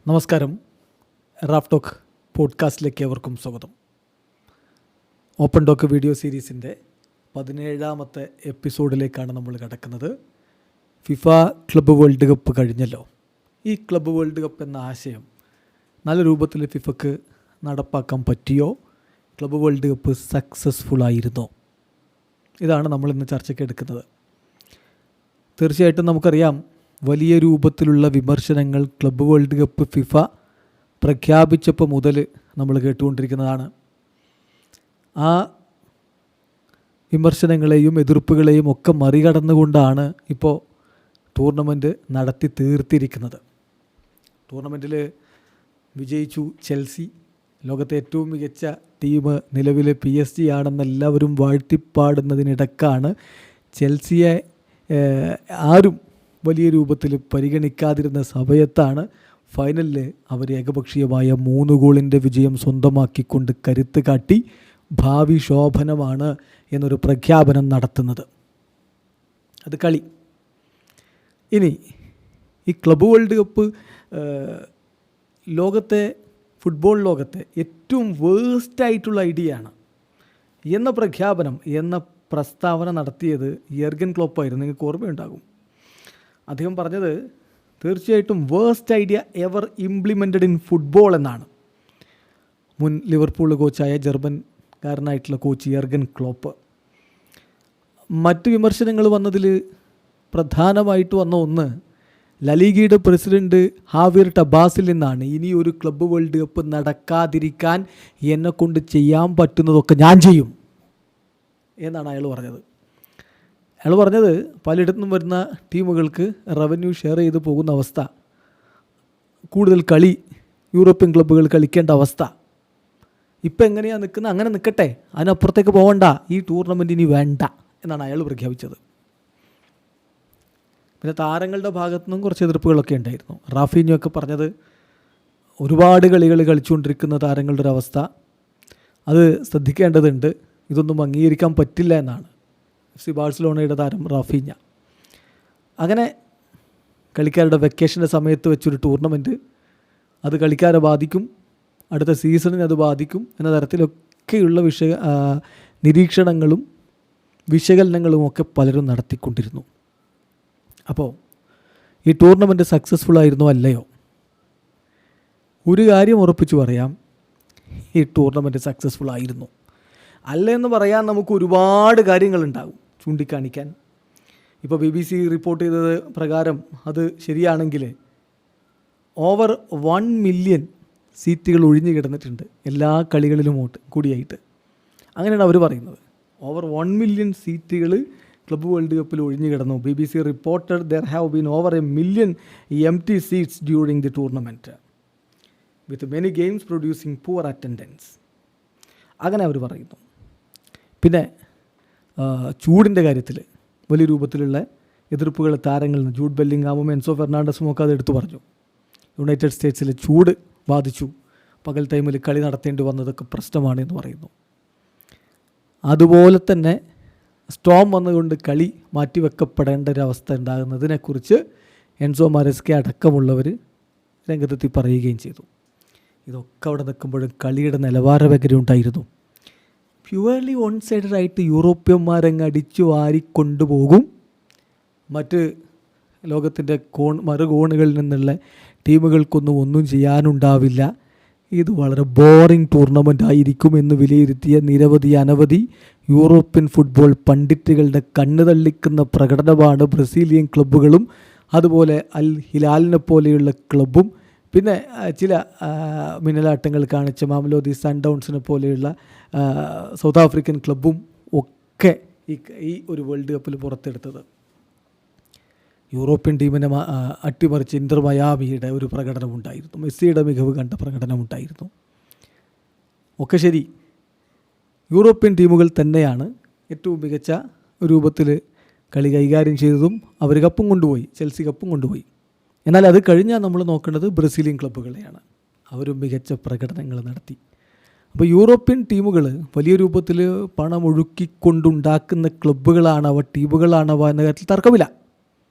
നമസ്കാരം. Raf talk പോഡ്കാസ്റ്റിലേക്ക് ഏവർക്കും സ്വാഗതം. ഓപ്പൺ ടോക്ക് വീഡിയോ സീരീസിൻ്റെ 17ാമത്തെ എപ്പിസോഡിലേക്കാണ് നമ്മൾ കടക്കുന്നത്. ഫിഫ ക്ലബ്ബ് വേൾഡ് കപ്പ് കഴിഞ്ഞല്ലോ. ഈ ക്ലബ്ബ് വേൾഡ് കപ്പ് എന്ന ആശയം നല്ല രൂപത്തിൽ ഫിഫക്ക് നടപ്പാക്കാൻ പറ്റിയോ? ക്ലബ്ബ് വേൾഡ് കപ്പ് സക്സസ്ഫുൾ ആയിരുന്നോ? ഇതാണ് നമ്മളിന്ന് ചർച്ചയ്ക്ക് എടുക്കുന്നത്. തീർച്ചയായിട്ടും നമുക്കറിയാം, വലിയ രൂപത്തിലുള്ള വിമർശനങ്ങൾ ക്ലബ്ബ് വേൾഡ് കപ്പ് ഫിഫ പ്രഖ്യാപിച്ചപ്പോൾ മുതൽ നമ്മൾ കേട്ടുകൊണ്ടിരിക്കുന്നതാണ്. ആ വിമർശനങ്ങളെയും എതിർപ്പുകളെയും ഒക്കെ മറികടന്നുകൊണ്ടാണ് ഇപ്പോൾ ടൂർണമെൻറ്റ് നടത്തി തീർത്തിരിക്കുന്നത്. ടൂർണമെൻറ്റിൽ വിജയിച്ചു ചെൽസി. ലോകത്തെ ഏറ്റവും മികച്ച ടീം നിലവിലെ PSG ആണെന്നെല്ലാവരും വാഴ്ത്തിപ്പാടുന്നതിനിടക്കാണ് ചെൽസിയെ ആരും വലിയ രൂപത്തിൽ പരിഗണിക്കാതിരുന്ന സമയത്താണ് ഫൈനലിൽ അവർ ഏകപക്ഷീയമായ 3 ഗോളിൻ്റെ വിജയം സ്വന്തമാക്കിക്കൊണ്ട് കരുത്ത് കാട്ടി ഭാവി ശോഭനമാണ് എന്നൊരു പ്രഖ്യാപനം നടത്തുന്നത്. അത് കളി. ഇനി ഈ ക്ലബ്ബ് വേൾഡ് കപ്പ് ലോകത്തെ ഫുട്ബോൾ ലോകത്തെ ഏറ്റവും വേഴ്സ്റ്റായിട്ടുള്ള ഐഡിയയാണ് എന്ന പ്രഖ്യാപനം, എന്ന പ്രസ്താവന നടത്തിയത് യർഗൻ ക്ലോപ്പായിരുന്നു. നിങ്ങൾക്ക് ഓർമ്മയുണ്ടാകും. അദ്ദേഹം പറഞ്ഞത് തീർച്ചയായിട്ടും worst idea ever implemented in football എന്നാണ്. മുൻ ലിവർപൂൾ കോച്ചായ ജർമ്മൻകാരനായിട്ടുള്ള കോച്ച് യർഗൻ ക്ലോപ്പ്. മറ്റ് വിമർശനങ്ങൾ വന്നതിൽ പ്രധാനമായിട്ട് വന്ന ഒന്ന് ലലീഗയുടെ പ്രസിഡൻറ്റ് ഹാവിർ ടബാസിൽ നിന്നാണ്. ഇനി ഒരു ക്ലബ്ബ് വേൾഡ് കപ്പ് നടക്കാതിരിക്കാൻ എന്നെക്കൊണ്ട് ചെയ്യാൻ പറ്റുന്നതൊക്കെ ഞാൻ ചെയ്യും എന്നാണ് അയാൾ പറഞ്ഞത്. അയാൾ പറഞ്ഞത് പലയിടത്തും വരുന്ന ടീമുകൾക്ക് റവന്യൂ ഷെയർ ചെയ്ത് പോകുന്ന അവസ്ഥ, കൂടുതൽ കളി യൂറോപ്യൻ ക്ലബ്ബുകൾ കളിക്കേണ്ട അവസ്ഥ, ഇപ്പം എങ്ങനെയാണ് നിൽക്കുന്നത് അങ്ങനെ നിൽക്കട്ടെ, അതിനപ്പുറത്തേക്ക് പോകണ്ട, ഈ ടൂർണമെൻറ്റ് ഇനി വേണ്ട എന്നാണ് അയാൾ പ്രഖ്യാപിച്ചത്. പിന്നെ താരങ്ങളുടെ ഭാഗത്തു നിന്നും കുറച്ച് എതിർപ്പുകളൊക്കെ ഉണ്ടായിരുന്നു. റാഫീഞ്ഞൊക്കെ പറഞ്ഞത് ഒരുപാട് കളികൾ കളിച്ചുകൊണ്ടിരിക്കുന്ന താരങ്ങളുടെ ഒരു അവസ്ഥ, അത് ശ്രദ്ധിക്കേണ്ടതുണ്ട്, ഇതൊന്നും അംഗീകരിക്കാൻ പറ്റില്ല എന്നാണ്. FC ബാഴ്സലോണയുടെ താരം റാഫീഞ്ഞ. അങ്ങനെ കളിക്കാരുടെ വെക്കേഷൻ്റെ സമയത്ത് വെച്ചൊരു ടൂർണമെൻറ്റ്, അത് കളിക്കാരെ ബാധിക്കും, അടുത്ത സീസണിന് അത് ബാധിക്കും എന്ന തരത്തിലൊക്കെയുള്ള നിരീക്ഷണങ്ങളും വിശകലനങ്ങളും ഒക്കെ പലരും നടത്തിക്കൊണ്ടിരുന്നു. അപ്പോൾ ഈ ടൂർണമെൻറ്റ് സക്സസ്ഫുൾ ആയിരുന്നോ അല്ലയോ? ഒരു കാര്യം ഉറപ്പിച്ച് പറയാം, ഈ ടൂർണമെൻറ്റ് സക്സസ്ഫുൾ ആയിരുന്നു. അല്ല എന്ന് പറയാൻ നമുക്ക് ഒരുപാട് കാര്യങ്ങളുണ്ടാകും ചൂണ്ടിക്കാണിക്കാൻ. ഇപ്പോൾ BBC റിപ്പോർട്ട് ചെയ്തത് പ്രകാരം അത് ശരിയാണെങ്കിൽ ഓവർ 1 മില്യൺ സീറ്റുകൾ ഒഴിഞ്ഞു കിടന്നിട്ടുണ്ട് എല്ലാ കളികളിലും കൂടിയായിട്ട്. അങ്ങനെയാണ് അവർ പറയുന്നത്. ഓവർ 1 മില്യൺ സീറ്റുകൾ ക്ലബ്ബ് വേൾഡ് കപ്പിൽ ഒഴിഞ്ഞു കിടന്നു. BBC reported there have been over 1 million empty seats during the tournament with many games producing poor attendance. അങ്ങനെ അവർ പറയുന്നു. പിന്നെ ചൂടിൻ്റെ കാര്യത്തിൽ വലിയ രൂപത്തിലുള്ള എതിർപ്പുകൾ താരങ്ങളിൽ നിന്ന് ജൂഡ് ബെല്ലിംഗാമും എൻസോ ഫെർണാണ്ടസും ഒക്കെ അത് എടുത്തു പറഞ്ഞു. യുണൈറ്റഡ് സ്റ്റേറ്റ്സിൽ ചൂട് ബാധിച്ചു, പകൽ ടൈമിൽ കളി നടത്തേണ്ടി വന്നതൊക്കെ പ്രശ്നമാണെന്ന് പറയുന്നു. അതുപോലെ തന്നെ സ്റ്റോം വന്നുകൊണ്ട് കളി മാറ്റിവെക്കപ്പെടേണ്ട ഒരവസ്ഥ ഉണ്ടാകുന്നതിനെക്കുറിച്ച് എൻസോ മാരെസ്കെ അടക്കമുള്ളവർ രംഗത്തെത്തി പറയുകയും ചെയ്തു. ഇതൊക്കെ അവിടെ നിൽക്കുമ്പോഴും കളിയുടെ നിലവാരവകരം ഉണ്ടായിരുന്നു. പ്യുവർലി വൺ സൈഡഡായിട്ട് യൂറോപ്യന്മാരങ്ങ് അടിച്ചു വാരിക്കൊണ്ടുപോകും. മറ്റ് ലോകത്തിൻ്റെ മറുകോണുകളിൽ നിന്നുള്ള ടീമുകൾക്കൊന്നും ഒന്നും ചെയ്യാനുണ്ടാവില്ല. ഇത് വളരെ ബോറിംഗ് ടൂർണമെൻ്റ് ആയിരിക്കും എന്ന് വിലയിരുത്തിയ അനവധി യൂറോപ്യൻ ഫുട്ബോൾ പണ്ഡിറ്റുകളുടെ കണ്ണ് തള്ളിക്കുന്ന പ്രകടനമാണ് ബ്രസീലിയൻ ക്ലബ്ബുകളും അതുപോലെ അൽ ഹിലാലിനെ പോലെയുള്ള ക്ലബ്ബും പിന്നെ ചില മിന്നലാട്ടങ്ങൾ കാണിച്ച മാമലോദി സൺഡൗൺസിനെ പോലെയുള്ള സൗത്ത് ആഫ്രിക്കൻ ക്ലബ്ബും ഒക്കെ ഈ ഒരു വേൾഡ് കപ്പിൽ പുറത്തെടുത്തത്. യൂറോപ്യൻ ടീമിനെ അട്ടിമറിച്ച് ഇന്റർ മയാമിയുടെ ഒരു പ്രകടനമുണ്ടായിരുന്നു, മെസ്സിയുടെ മികവ് കണ്ട പ്രകടനമുണ്ടായിരുന്നു. ഒക്കെ ശരി, യൂറോപ്യൻ ടീമുകൾ തന്നെയാണ് ഏറ്റവും മികച്ച രൂപത്തിൽ കളി കൈകാര്യം ചെയ്തതും. അവർ കപ്പും കൊണ്ടുപോയി, ചെൽസി കപ്പും കൊണ്ടുപോയി. എന്നാൽ അത് കഴിഞ്ഞാൽ നമ്മൾ നോക്കേണ്ടത് ബ്രസീലിയൻ ക്ലബ്ബുകളെയാണ്. അവരും മികച്ച പ്രകടനങ്ങൾ നടത്തി. അപ്പോൾ യൂറോപ്യൻ ടീമുകൾ വലിയ രൂപത്തിൽ പണമൊഴുക്കിക്കൊണ്ടുണ്ടാക്കുന്ന ക്ലബ്ബുകളാണവ, ടീമുകളാണവ എന്ന കാര്യത്തിൽ തർക്കമില്ല.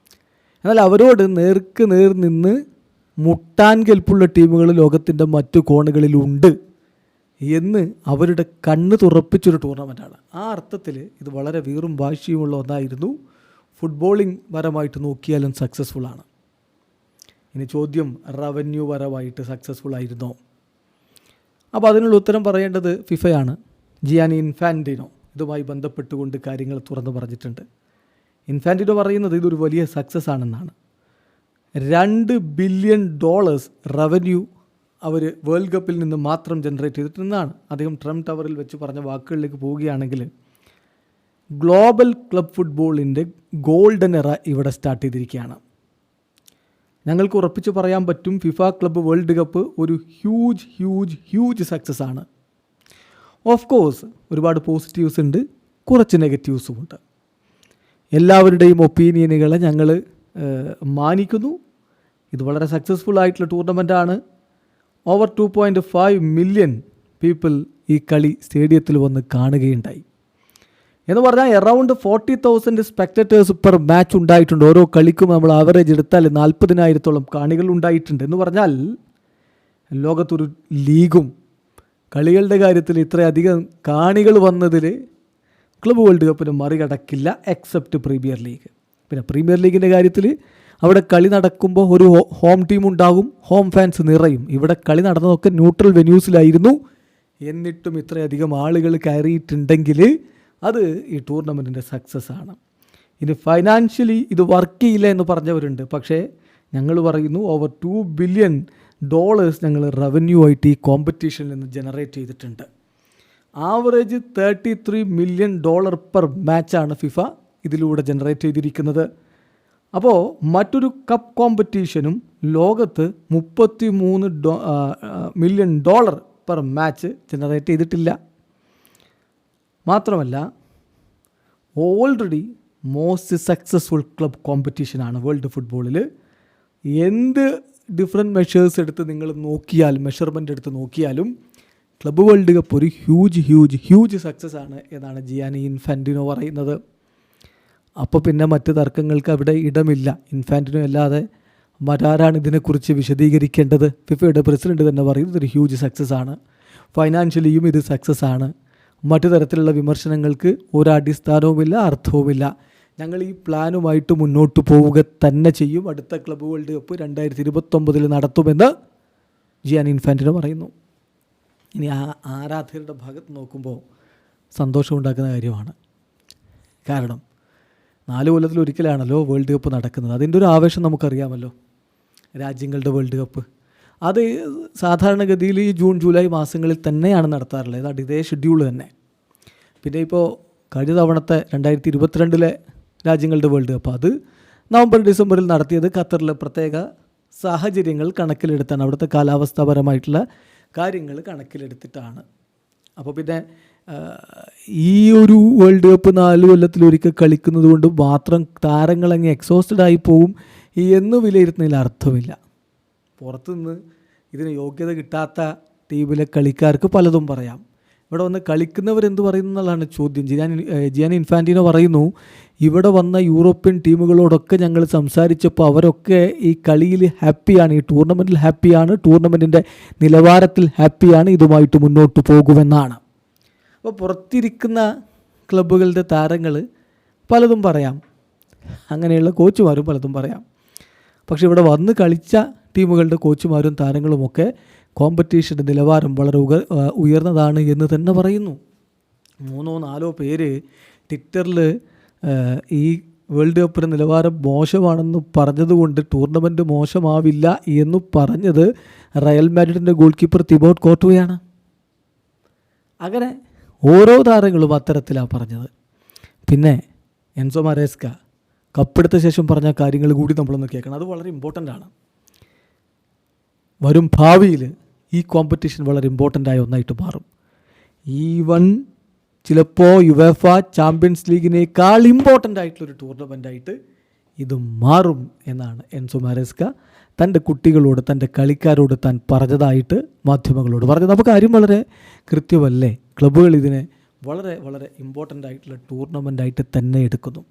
എന്നാൽ അവരോട് നേർക്ക് നേർ നിന്ന് മുട്ടാൻ കെൽപ്പുള്ള ടീമുകൾ ലോകത്തിൻ്റെ മറ്റു കോണുകളിലുണ്ട് എന്ന് അവരുടെ കണ്ണ് തുറപ്പിച്ചൊരു ടൂർണമെൻറ്റാണ്. ആ അർത്ഥത്തിൽ ഇത് വളരെ വീറും വാശിയുമുള്ള ഒന്നായിരുന്നു. ഫുട്ബോളിംഗ് പരമായിട്ട് നോക്കിയാലും സക്സസ്ഫുള്ളാണ്. ഇനി ചോദ്യം, റവന്യൂ പരമായിട്ട് സക്സസ്ഫുൾ ആയിരുന്നോ? അപ്പോൾ അതിനുള്ള ഉത്തരം പറയേണ്ടത് ഫിഫയാണ്. ജിയാനി ഇൻഫാൻറ്റിനോ ഇതുമായി ബന്ധപ്പെട്ടുകൊണ്ട് കാര്യങ്ങൾ തുറന്നു പറഞ്ഞിട്ടുണ്ട്. ഇൻഫാൻറ്റിനോ പറയുന്നത് ഇതൊരു വലിയ സക്സസ് ആണെന്നാണ്. $2 ബില്യൺ റവന്യൂ അവർ വേൾഡ് കപ്പിൽ നിന്ന് മാത്രം ജനറേറ്റ് ചെയ്തിട്ടുണ്ടെന്നാണ് അദ്ദേഹം ട്രംപ് ടവറിൽ വെച്ച് പറഞ്ഞ വാക്കുകളിലേക്ക് പോവുകയാണെങ്കിൽ ഗ്ലോബൽ ക്ലബ് ഫുട്ബോളിൻ്റെ ഗോൾഡൻ എറ ഇവിടെ സ്റ്റാർട്ട് ചെയ്തിരിക്കുകയാണ്. ഞങ്ങൾക്ക് ഉറപ്പിച്ച് പറയാൻ പറ്റും, ഫിഫ ക്ലബ്ബ് വേൾഡ് കപ്പ് ഒരു ഹ്യൂജ് സക്സസ് ആണ്. ഓഫ് കോഴ്സ് ഒരുപാട് പോസിറ്റീവ്സ് ഉണ്ട്, കുറച്ച് നെഗറ്റീവ്സും ഉണ്ട്. എല്ലാവരുടെയും ഒപ്പീനിയനുകളെ ഞങ്ങൾ മാനിക്കുന്നു. ഇത് വളരെ സക്സസ്ഫുൾ ആയിട്ടുള്ള ടൂർണമെൻറ്റാണ്. ഓവർ 2.5 മില്യൺ പീപ്പിൾ ഈ കളി സ്റ്റേഡിയത്തിൽ വന്ന് കാണുകയുണ്ടായി. എന്ന് പറഞ്ഞാൽ അറൗണ്ട് 40,000 സ്പെക്ടേറ്റേഴ്സ് പെർ മാച്ച് ഉണ്ടായിട്ടുണ്ട്. ഓരോ കളിക്കും നമ്മൾ ആവറേജ് എടുത്താൽ 40,000-ഓളം കാണികൾ ഉണ്ടായിട്ടുണ്ട്. എന്ന് പറഞ്ഞാൽ ലോകത്തൊരു ലീഗും കളികളുടെ കാര്യത്തിൽ ഇത്രയധികം കാണികൾ വന്നതിൽ ക്ലബ്ബ് വേൾഡ് കപ്പിന് മറികടക്കില്ല, എക്സെപ്റ്റ് പ്രീമിയർ ലീഗ്. പിന്നെ പ്രീമിയർ ലീഗിൻ്റെ കാര്യത്തിൽ അവിടെ കളി നടക്കുമ്പോൾ ഒരു ഹോം ടീം ഉണ്ടാകും, ഹോം ഫാൻസ് നിറയും. ഇവിടെ കളി നടന്നതൊക്കെ ന്യൂട്രൽ വെന്യൂസിലായിരുന്നു. എന്നിട്ടും ഇത്രയധികം ആളുകൾ കയറിയിട്ടുണ്ടെങ്കിൽ അത് ഈ ടൂർണമെൻറ്റിൻ്റെ സക്സസ് ആണ്. ഇനി ഫൈനാൻഷ്യലി ഇത് വർക്ക് ചെയ്യില്ല എന്ന് പറഞ്ഞവരുണ്ട്. പക്ഷേ ഞങ്ങൾ പറയുന്നു ഓവർ $2 ബില്യൺ ഞങ്ങൾ റവന്യൂ ആയിട്ട് ഈ കോമ്പറ്റീഷനിൽ നിന്ന് ജനറേറ്റ് ചെയ്തിട്ടുണ്ട്. ആവറേജ് $33 മില്യൺ പെർ മാച്ചാണ് ഫിഫ ഇതിലൂടെ ജനറേറ്റ് ചെയ്തിരിക്കുന്നത്. അപ്പോൾ മറ്റൊരു കപ്പ് കോമ്പറ്റീഷനും ലോകത്ത് $33 മില്യൺ പെർ മാച്ച് ജനറേറ്റ് ചെയ്തിട്ടില്ല. മാത്രമല്ല ഓൾറെഡി മോസ്റ്റ് സക്സസ്ഫുൾ ക്ലബ് കോമ്പറ്റീഷനാണ് വേൾഡ് ഫുട്ബോളിൽ. എന്ത് ഡിഫറെൻറ്റ് മെഷേഴ്സ് എടുത്ത് നിങ്ങൾ നോക്കിയാൽ, മെഷർമെൻ്റ് എടുത്ത് നോക്കിയാലും ക്ലബ്ബ് വേൾഡ് കപ്പ് ഒരു ഹ്യൂജ് സക്സസ് ആണ് എന്നാണ് ജിയാനി ഇൻഫാൻറ്റിനോ പറയുന്നത്. അപ്പോൾ പിന്നെ മറ്റ് തർക്കങ്ങൾക്ക് അവിടെ ഇടമില്ല. ഇൻഫാൻറ്റിനോ അല്ലാതെ മറ്റാരാണ് ഇതിനെക്കുറിച്ച് വിശദീകരിക്കേണ്ടത്? ഫിഫയുടെ പ്രസിഡന്റ് തന്നെ പറയുന്നത് ഒരു ഹ്യൂജ് സക്സസ് ആണ്. ഫൈനാൻഷ്യലിയും ഇത് സക്സസ് ആണ്. മറ്റു തരത്തിലുള്ള വിമർശനങ്ങൾക്ക് ഒരടിസ്ഥാനവുമില്ല, അർത്ഥവുമില്ല. ഞങ്ങൾ ഈ പ്ലാനുമായിട്ട് മുന്നോട്ട് പോവുക തന്നെ ചെയ്യും. അടുത്ത ക്ലബ്ബ് വേൾഡ് കപ്പ് 2029 നടത്തുമെന്ന് ജിയാനി ഇൻഫാൻറ്റിനോ പറയുന്നു. ഇനി ആരാധകരുടെ ഭാഗത്ത് നോക്കുമ്പോൾ സന്തോഷമുണ്ടാക്കുന്ന കാര്യമാണ്. കാരണം 4 കൊല്ലത്തിലൊരിക്കലാണല്ലോ വേൾഡ് കപ്പ് നടക്കുന്നത്. അതിൻ്റെ ഒരു ആവേശം നമുക്കറിയാമല്ലോ. രാജ്യങ്ങളുടെ വേൾഡ് കപ്പ് അത് സാധാരണഗതിയിൽ ഈ ജൂൺ ജൂലൈ മാസങ്ങളിൽ തന്നെയാണ് നടത്താറുള്ളത്. ഏതാണ്ട് ഇതേ ഷെഡ്യൂൾ തന്നെ. പിന്നെ ഇപ്പോൾ കഴിഞ്ഞ തവണത്തെ 2022 രാജ്യങ്ങളുടെ വേൾഡ് കപ്പ് അത് നവംബർ ഡിസംബറിൽ നടത്തിയത് ഖത്തറിലെ പ്രത്യേക സാഹചര്യങ്ങൾ കണക്കിലെടുത്താണ്. അവിടുത്തെ കാലാവസ്ഥാപരമായിട്ടുള്ള കാര്യങ്ങൾ കണക്കിലെടുത്തിട്ടാണ്. അപ്പോൾ പിന്നെ ഈ ഒരു വേൾഡ് കപ്പ് 4 കൊല്ലത്തിലൊരിക്കൽ കളിക്കുന്നത് കൊണ്ട് മാത്രം താരങ്ങളങ്ങ് എക്സോസ്റ്റഡ് ആയി പോവും എന്ന് വിലയിരുത്തുന്നതിൽ അർത്ഥമില്ല. പുറത്തുനിന്ന് ഇതിന് യോഗ്യത കിട്ടാത്ത ടീമിലെ കളിക്കാർക്ക് പലതും പറയാം. ഇവിടെ വന്ന് കളിക്കുന്നവരെന്ത് പറയുന്നു എന്നുള്ളതാണ് ചോദ്യം. ജിയാനി ഇൻഫാൻറ്റിനോ പറയുന്നു, ഇവിടെ വന്ന യൂറോപ്യൻ ടീമുകളോടൊക്കെ ഞങ്ങൾ സംസാരിച്ചപ്പോൾ അവരൊക്കെ ഈ കളിയിൽ ഹാപ്പിയാണ്, ഈ ടൂർണമെൻറ്റിൽ ഹാപ്പിയാണ്, ടൂർണമെൻറ്റിൻ്റെ നിലവാരത്തിൽ ഹാപ്പിയാണ്, ഇതുമായിട്ട് മുന്നോട്ട് പോകുമെന്നാണ്. അപ്പോൾ പുറത്തിരിക്കുന്ന ക്ലബ്ബുകളുടെ താരങ്ങൾ പലതും പറയാം, അങ്ങനെയുള്ള കോച്ചുമാരും പലതും പറയാം. പക്ഷേ ഇവിടെ വന്ന് കളിച്ച ടീമുകളുടെ കോച്ചുമാരും താരങ്ങളുമൊക്കെ കോമ്പറ്റീഷൻ്റെ നിലവാരം വളരെ ഉയർന്നതാണ് എന്ന് തന്നെ പറയുന്നു. 3-4 പേര് ട്വിറ്ററിൽ ഈ വേൾഡ് കപ്പിൻ്റെ നിലവാരം മോശമാണെന്ന് പറഞ്ഞതുകൊണ്ട് ടൂർണമെൻറ്റ് മോശമാവില്ല എന്ന് പറഞ്ഞത് റയൽ മാഡ്രിഡിൻ്റെ ഗോൾ കീപ്പർ തിബോട്ട് കോർട്ടുവയാണ്. അങ്ങനെ ഓരോ താരങ്ങളും അത്തരത്തിലാണ് പറഞ്ഞത്. പിന്നെ എൻസോ മരേസ്ക കപ്പെടുത്ത ശേഷം പറഞ്ഞ കാര്യങ്ങൾ കൂടി നമ്മളൊന്ന് കേൾക്കണം. അത് വളരെ ഇമ്പോർട്ടൻ്റ് ആണ്. വരും ഭാവിയിൽ ഈ കോമ്പറ്റീഷൻ വളരെ ഇമ്പോർട്ടൻ്റായ ഒന്നായിട്ട് മാറും. ഈവൻ ചിലപ്പോൾ യുവേഫ ചാമ്പ്യൻസ് ലീഗിനേക്കാൾ ഇമ്പോർട്ടൻ്റ് ആയിട്ടുള്ളൊരു ടൂർണമെൻറ്റായിട്ട് ഇത് മാറും എന്നാണ് എൻസോ മാരേസ്ക തൻ്റെ കുട്ടികളോട്, തൻ്റെ കളിക്കാരോട് താൻ പറഞ്ഞതായിട്ട് മാധ്യമങ്ങളോട് പറഞ്ഞത്. അപ്പോൾ കാര്യം വളരെ കൃത്യമല്ലേ? ക്ലബ്ബുകൾ ഇതിനെ വളരെ വളരെ ഇമ്പോർട്ടൻ്റ് ആയിട്ടുള്ള ടൂർണമെൻറ്റായിട്ട് തന്നെ എടുക്കുന്നു.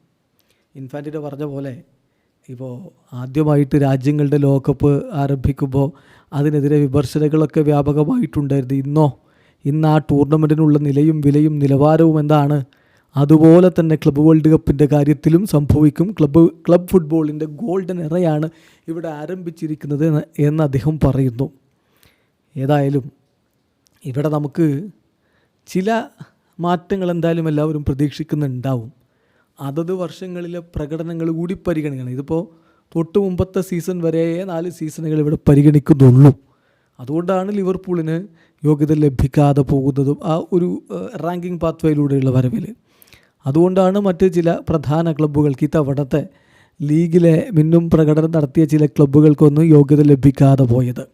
ഇൻഫാൻറ്റിനോ പറഞ്ഞ പോലെ ഇപ്പോൾ ആദ്യമായിട്ട് രാജ്യങ്ങളുടെ ലോകകപ്പ് ആരംഭിക്കുമ്പോൾ അതിനെതിരെ വിമർശനങ്ങളൊക്കെ വ്യാപകമായിട്ടുണ്ടായിരുന്നു. ഇന്ന് ആ ടൂർണമെൻറ്റിനുള്ള നിലയും വിലയും നിലവാരവും എന്താണ്, അതുപോലെ തന്നെ ക്ലബ്ബ് വേൾഡ് കപ്പിൻ്റെ കാര്യത്തിലും സംഭവിക്കും. ക്ലബ്ബ് ഫുട്ബോളിൻ്റെ ഗോൾഡൻ എറയാണ് ഇവിടെ ആരംഭിച്ചിരിക്കുന്നത് എന്ന് അദ്ദേഹം പറയുന്നു. ഏതായാലും ഇവിടെ നമുക്ക് ചില മാറ്റങ്ങൾ എന്തായാലും എല്ലാവരും പ്രതീക്ഷിക്കുന്നുണ്ടാവും. അതത് വർഷങ്ങളിലെ പ്രകടനങ്ങൾ കൂടി പരിഗണിക്കണം. ഇതിപ്പോൾ തൊട്ട് മുമ്പത്തെ സീസൺ വരെ 4 സീസണുകൾ ഇവിടെ പരിഗണിക്കുന്നുള്ളൂ. അതുകൊണ്ടാണ് ലിവർപൂളിന് യോഗ്യത ലഭിക്കാതെ പോകുന്നതും ആ ഒരു റാങ്കിങ് പാത്വേയിലൂടെയുള്ള വരവിൽ. അതുകൊണ്ടാണ് മറ്റ് ചില പ്രധാന ക്ലബ്ബുകൾക്ക് ഇത്തവണത്തെ ലീഗിലെ മിന്നും പ്രകടനം നടത്തിയ ചില ക്ലബ്ബുകൾക്കൊന്നും യോഗ്യത ലഭിക്കാതെ പോയത്.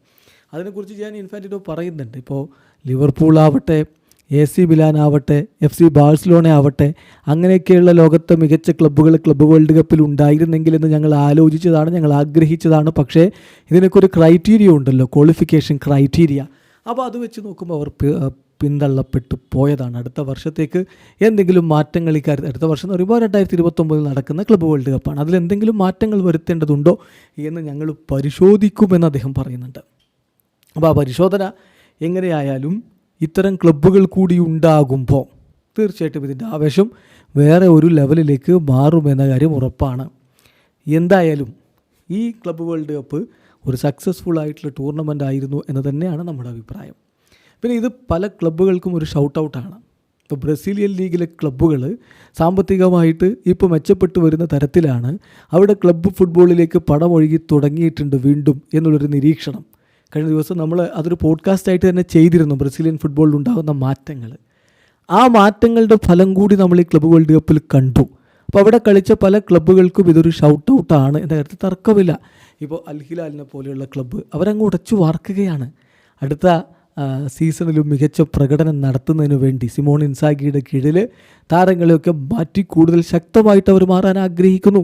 അതിനെക്കുറിച്ച് ഞാൻ ഇൻഫാന്റിനോ പറയുന്നുണ്ട്. ഇപ്പോൾ ലിവർപൂൾ ആവട്ടെ, AC മിലാൻ ആവട്ടെ, FC ബാഴ്സലോണ ആവട്ടെ, അങ്ങനെയൊക്കെയുള്ള ലോകത്തെ മികച്ച ക്ലബ്ബുകൾ ക്ലബ്ബ് വേൾഡ് കപ്പിൽ ഉണ്ടായിരുന്നെങ്കിലെന്ന് ഞങ്ങൾ ആലോചിച്ചതാണ്, ഞങ്ങൾ ആഗ്രഹിച്ചതാണ്. പക്ഷേ ഇതിനൊക്കെ ഒരു ക്രൈറ്റീരിയ ഉണ്ടല്ലോ, ക്വാളിഫിക്കേഷൻ ക്രൈറ്റീരിയ. അപ്പോൾ അത് വെച്ച് നോക്കുമ്പോൾ അവർ പിന്തള്ളപ്പെട്ടു പോയതാണ്. അടുത്ത വർഷത്തേക്ക് എന്തെങ്കിലും മാറ്റങ്ങൾ ഇക്കാര്യത്തിൽ, അടുത്ത വർഷം എന്ന് പറയുമ്പോൾ 2029 നടക്കുന്ന ക്ലബ്ബ് വേൾഡ് കപ്പാണ്, അതിലെന്തെങ്കിലും മാറ്റങ്ങൾ വരുത്തേണ്ടതുണ്ടോ എന്ന് ഞങ്ങൾ പരിശോധിക്കുമെന്ന് അദ്ദേഹം പറയുന്നുണ്ട്. അപ്പോൾ ആ പരിശോധന എങ്ങനെയായാലും ഇത്തരം ക്ലബ്ബുകൾ കൂടി ഉണ്ടാകുമ്പോൾ തീർച്ചയായിട്ടും ഇതിൻ്റെ ആവേശം വേറെ ഒരു ലെവലിലേക്ക് മാറുമെന്ന കാര്യം ഉറപ്പാണ്. എന്തായാലും ഈ ക്ലബ്ബ് വേൾഡ് കപ്പ് ഒരു സക്സസ്ഫുൾ ആയിട്ടുള്ള ടൂർണമെൻ്റ് ആയിരുന്നു എന്ന് തന്നെയാണ് നമ്മുടെ അഭിപ്രായം. പിന്നെ ഇത് പല ക്ലബ്ബുകൾക്കും ഒരു ഷൗട്ട് ഔട്ടാണ്. ഇപ്പോൾ ബ്രസീലിയൻ ലീഗിലെ ക്ലബ്ബുകൾ സാമ്പത്തികമായിട്ട് ഇപ്പോൾ മെച്ചപ്പെട്ടു വരുന്ന തരത്തിലാണ്. അവിടെ ക്ലബ്ബ് ഫുട്ബോളിലേക്ക് പണമൊഴുകി തുടങ്ങിയിട്ടുണ്ട് വീണ്ടും എന്നുള്ളൊരു നിരീക്ഷണം കഴിഞ്ഞ ദിവസം നമ്മൾ അതൊരു പോഡ്കാസ്റ്റായിട്ട് തന്നെ ചെയ്തിരുന്നു. ബ്രസീലിയൻ ഫുട്ബോളിൽ ഉണ്ടാകുന്ന മാറ്റങ്ങൾ, ആ മാറ്റങ്ങളുടെ ഫലം കൂടി നമ്മൾ ഈ ക്ലബ്ബ് വേൾഡ് കപ്പിൽ കണ്ടു. അപ്പോൾ അവിടെ കളിച്ച പല ക്ലബ്ബുകൾക്കും ഇതൊരു ഷൗട്ട് ഔട്ടാണ് എന്ന കാര്യത്തിൽ തർക്കമില്ല. ഇപ്പോൾ അൽ ഹിലാലിനെ പോലെയുള്ള ക്ലബ്ബ് അവരങ്ങ് ഉടച്ചു വാർക്കുകയാണ്. അടുത്ത സീസണിലും മികച്ച പ്രകടനം നടത്തുന്നതിന് വേണ്ടി സിമോൺ ഇൻസാഗിയുടെ കീഴിൽ താരങ്ങളെയൊക്കെ മാറ്റി കൂടുതൽ ശക്തമായിട്ട് അവർ മാറാൻ ആഗ്രഹിക്കുന്നു.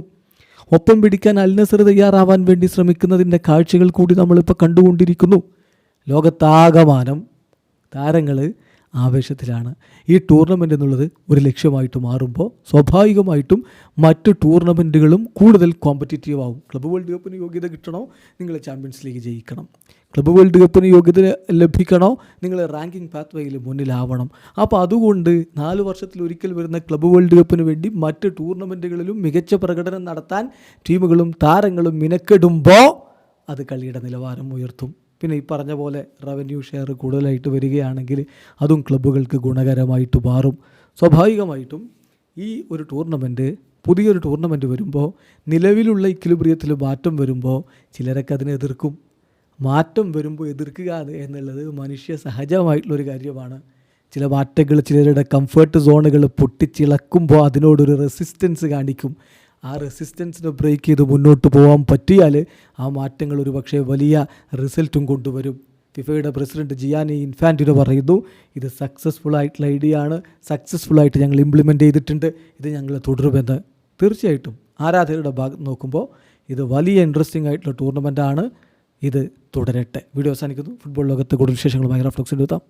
ഒപ്പം പിടിക്കാൻ അൽ നസർ തയ്യാറാവാൻ വേണ്ടി ശ്രമിക്കുന്നതിൻ്റെ കാഴ്ചകൾ കൂടി നമ്മളിപ്പോൾ കണ്ടുകൊണ്ടിരിക്കുന്നു. ലോകത്താകമാനം താരങ്ങൾ ആവേശത്തിലാണ്. ഈ ടൂർണമെൻ്റ് എന്നുള്ളത് ഒരു ലക്ഷ്യമായിട്ട് മാറുമ്പോൾ സ്വാഭാവികമായിട്ടും മറ്റ് ടൂർണമെൻറ്റുകളും കൂടുതൽ കോമ്പറ്റീറ്റീവ് ആവും. ക്ലബ്ബ് വേൾഡ് കപ്പിന് യോഗ്യത കിട്ടണോ, നിങ്ങൾ ചാമ്പ്യൻസ് ലീഗ് ജയിക്കണം. ക്ലബ്ബ് വേൾഡ് കപ്പിന് യോഗ്യത ലഭിക്കണോ, നിങ്ങൾ റാങ്കിങ് പാത്വേയിൽ മുന്നിലാവണം. അപ്പോൾ അതുകൊണ്ട് 4 വർഷത്തിലൊരിക്കൽ വരുന്ന ക്ലബ്ബ് വേൾഡ് കപ്പിന് വേണ്ടി മറ്റ് ടൂർണമെൻറ്റുകളിലും മികച്ച പ്രകടനം നടത്താൻ ടീമുകളും താരങ്ങളും മിനക്കെടുമ്പോൾ അത് കളിയുടെ നിലവാരം ഉയർത്തും. പിന്നെ ഈ പറഞ്ഞ പോലെ റവന്യൂ ഷെയർ കൂടുതലായിട്ട് വരികയാണെങ്കിൽ അതും ക്ലബ്ബുകൾക്ക് ഗുണകരമായിട്ട് മാറും. സ്വാഭാവികമായിട്ടും ഈ ഒരു ടൂർണമെൻറ്റ്, പുതിയൊരു ടൂർണമെൻറ്റ് വരുമ്പോൾ നിലവിലുള്ള ഇക്വിലിബ്രിയത്തിൽ മാറ്റം വരുമ്പോൾ ചിലരൊക്കെ അതിനെ എതിർക്കും. മാറ്റം വരുമ്പോൾ എതിർക്കുക എന്നുള്ളത് മനുഷ്യ സഹജമായിട്ടുള്ളൊരു കാര്യമാണ്. ചില മാറ്റങ്ങൾ ചിലരുടെ കംഫർട്ട് സോണുകൾ പൊട്ടിച്ചിളക്കുമ്പോൾ അതിനോടൊരു റെസിസ്റ്റൻസ് കാണിക്കും. ആ റെസിസ്റ്റൻസിനെ ബ്രേക്ക് ചെയ്ത് മുന്നോട്ട് പോകാൻ പറ്റിയാൽ ആ മാറ്റങ്ങൾ ഒരു പക്ഷേ വലിയ റിസൾട്ടും കൊണ്ടുവരും. ഫിഫയുടെ പ്രസിഡന്റ് ജിയാനി ഇൻഫാന്റിനോ പറയുന്നു, ഇത് സക്സസ്ഫുൾ ആയിട്ടുള്ള ഐഡിയ ആണ്, സക്സസ്ഫുള്ളായിട്ട് ഞങ്ങൾ ഇംപ്ലിമെൻ്റ് ചെയ്തിട്ടുണ്ട്, ഇത് ഞങ്ങൾ തുടരുമെന്ന്. തീർച്ചയായിട്ടും ആരാധകരുടെ ഭാഗത്ത് നോക്കുമ്പോൾ ഇത് വലിയ ഇൻട്രസ്റ്റിംഗ് ആയിട്ടുള്ള ടൂർണമെൻറ്റാണ്. ഇത് തുടരട്ടെ. വീഡിയോ അവസാനിക്കുന്നു. ഫുട്ബോൾ ലോകത്ത് കൂടുതൽ വിശേഷങ്ങളുമായി റഫ്ലക്സ് എടുത്താം.